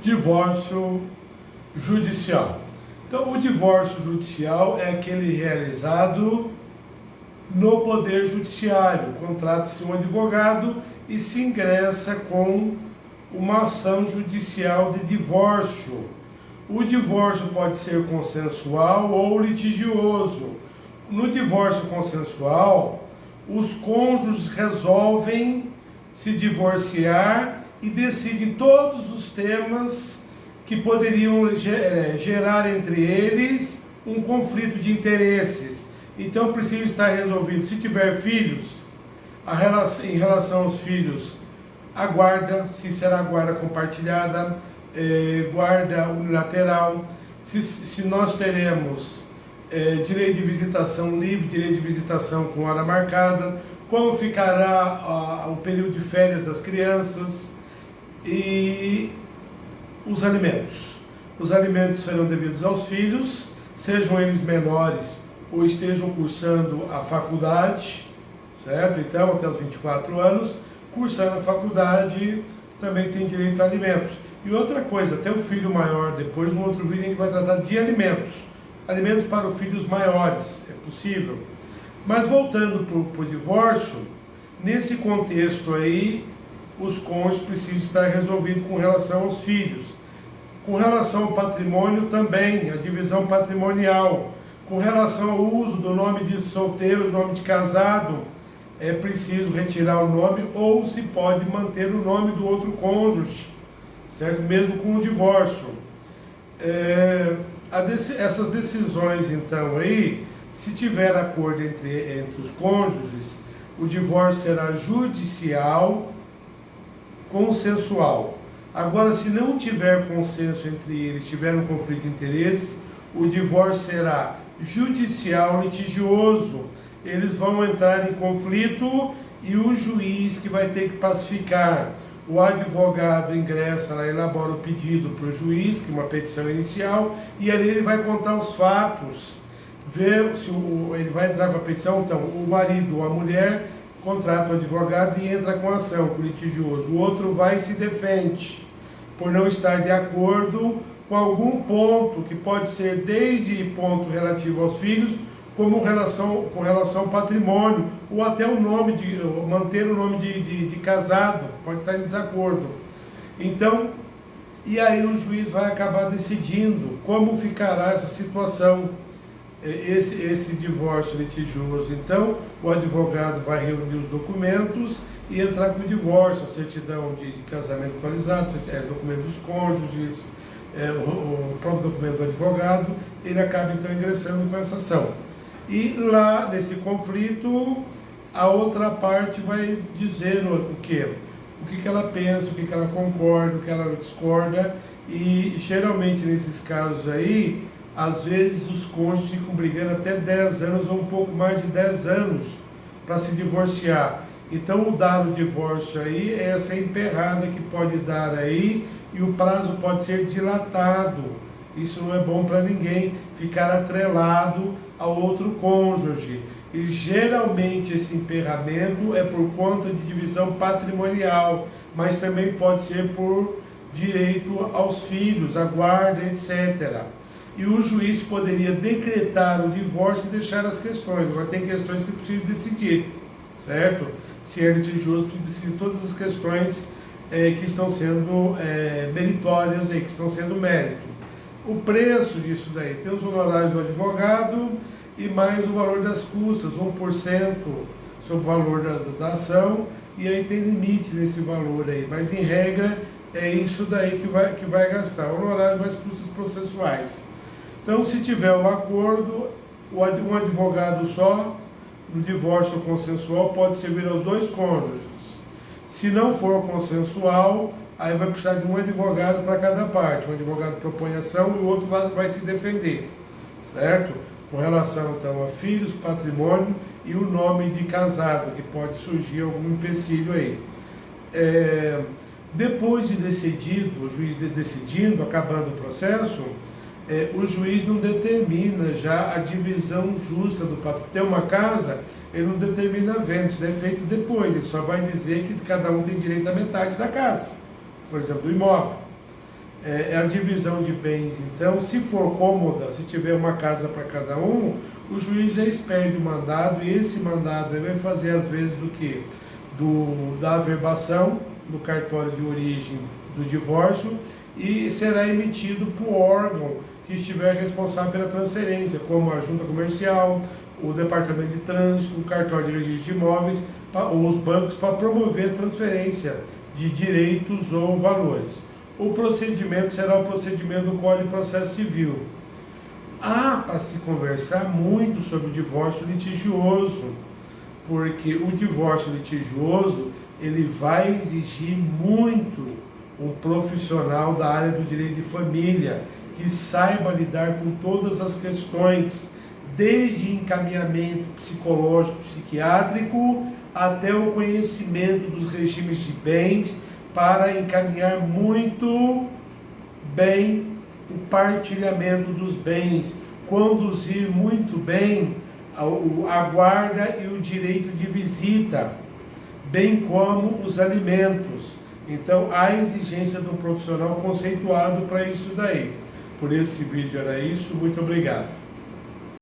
divórcio judicial. Então, o divórcio judicial é aquele realizado no Poder Judiciário. Contrata-se um advogado e se ingressa com uma ação judicial de divórcio. O divórcio pode ser consensual ou litigioso. No divórcio consensual, os cônjuges resolvem se divorciar e decidem todos os temas que poderiam gerar entre eles um conflito de interesses. Então precisa estar resolvido. Se tiver filhos, em relação aos filhos, a guarda, se será guarda compartilhada, guarda unilateral, se nós teremos direito de visitação livre, direito de visitação com hora marcada, como ficará o período de férias das crianças e os alimentos. Os alimentos serão devidos aos filhos, sejam eles menores ou estejam cursando a faculdade, certo? Então, até os 24 anos, cursando a faculdade, também tem direito a alimentos. E outra coisa, até o filho maior, depois um outro vídeo que vai tratar de alimentos. Alimentos para os filhos maiores, é possível. Mas voltando para o divórcio, nesse contexto aí, os cônjuges precisam estar resolvidos com relação aos filhos. Com relação ao patrimônio também, a divisão patrimonial. Com relação ao uso do nome de solteiro, do nome de casado, é preciso retirar o nome ou se pode manter o nome do outro cônjuge, certo? Mesmo com o divórcio. Essas decisões, então, aí, se tiver acordo entre os cônjuges, o divórcio será judicial, consensual. Agora, se não tiver consenso entre eles, tiver um conflito de interesses, o divórcio será judicial litigioso. Eles vão entrar em conflito e o juiz que vai ter que pacificar. O advogado ingressa lá, elabora o pedido para o juiz, que é uma petição inicial, e ali ele vai contar os fatos, ver se ele vai entrar com a petição. Então, o marido ou a mulher contrata o advogado e entra com a ação, com o litigioso. O outro vai e se defende por não estar de acordo com algum ponto, que pode ser desde ponto relativo aos filhos, como com relação ao patrimônio, ou até o nome manter o nome de casado, pode estar em desacordo. Então, e aí o juiz vai acabar decidindo como ficará essa situação, esse divórcio litigioso. Então, o advogado vai reunir os documentos e entrar com o divórcio, a certidão de casamento atualizado, documento dos cônjuges, o próprio documento do advogado, ele acaba então ingressando com essa ação. E lá, nesse conflito, a outra parte vai dizer o que ela pensa, o que ela concorda, o que ela discorda, e geralmente nesses casos aí, às vezes os cônjuges ficam brigando até 10 anos ou um pouco mais de 10 anos para se divorciar. Então, o dar o divórcio aí é essa emperrada que pode dar aí, e o prazo pode ser dilatado. Isso não é bom para ninguém, ficar atrelado ao outro cônjuge. E geralmente esse emperramento é por conta de divisão patrimonial, mas também pode ser por direito aos filhos, a guarda, etc. E o juiz poderia decretar o divórcio e deixar as questões. Agora tem questões que precisa decidir, certo? Se é litigioso, precisa decidir todas as questões que estão sendo meritórias, que estão sendo mérito. O preço disso daí, tem os honorários do advogado e mais o valor das custas, 1% sobre o valor da ação, e aí tem limite nesse valor aí, mas em regra é isso daí que vai gastar, honorário mais custas processuais. Então, se tiver um acordo, um advogado só, no divórcio consensual, pode servir aos dois cônjuges. Se não for consensual, aí vai precisar de um advogado para cada parte. Um advogado propõe ação e o outro vai se defender, certo? Com relação, então, a filhos, patrimônio e o nome de casado, que pode surgir algum empecilho aí. Depois de decidido, o juiz decidindo, acabando o processo, o juiz não determina já a divisão justa do patrimônio. Tem uma casa, ele não determina a venda, isso é feito depois, ele só vai dizer que cada um tem direito à metade da casa, por exemplo, do imóvel. é a divisão de bens. Então, se for cômoda, se tiver uma casa para cada um, o juiz já expede o mandado, e esse mandado ele vai fazer às vezes do que? Da averbação do cartório de origem do divórcio, e será emitido por órgão que estiver responsável pela transferência, como a junta comercial, o departamento de trânsito, o cartório de registro de imóveis, ou os bancos, para promover a transferência de direitos ou valores. O procedimento será o procedimento do Código de Processo Civil. Há para se conversar muito sobre o divórcio litigioso, porque o divórcio litigioso ele vai exigir muito um profissional da área do direito de família, que saiba lidar com todas as questões, desde encaminhamento psicológico, psiquiátrico, até o conhecimento dos regimes de bens, para encaminhar muito bem o partilhamento dos bens, conduzir muito bem a guarda e o direito de visita, bem como os alimentos. Então, há exigência do profissional conceituado para isso daí. Por esse vídeo era isso, muito obrigado.